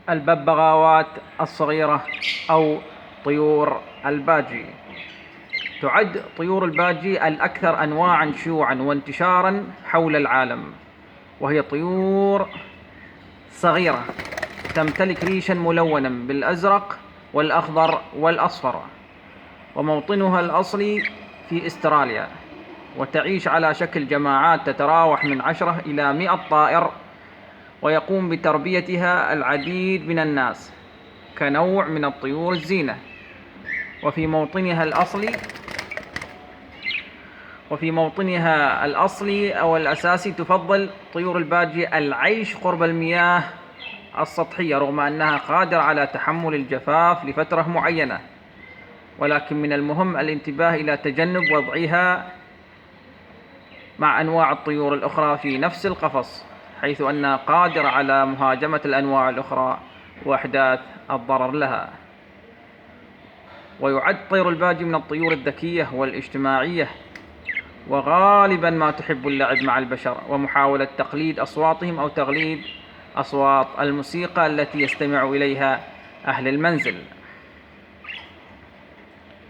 الببغاوات الصغيرة أو طيور الباجي. تعد طيور الباجي الأكثر أنواعا شيوعا وانتشارا حول العالم، وهي طيور صغيرة تمتلك ريشا ملونا بالأزرق والأخضر والأصفر، وموطنها الأصلي في استراليا، وتعيش على شكل جماعات تتراوح من 10 إلى 100 طائر، ويقوم بتربيتها العديد من الناس كنوع من الطيور الزينة. وفي موطنها الأصلي أو الأساسي تفضل طيور الباجي العيش قرب المياه السطحية، رغم أنها قادرة على تحمل الجفاف لفترة معينة، ولكن من المهم الانتباه إلى تجنب وضعها مع أنواع الطيور الأخرى في نفس القفص، حيث أنها قادرة على مهاجمة الأنواع الأخرى وإحداث الضرر لها. ويعد طير الباجي من الطيور الذكية والاجتماعية، وغالبا ما تحب اللعب مع البشر ومحاولة تقليد أصواتهم أو تقليد أصوات الموسيقى التي يستمع إليها أهل المنزل.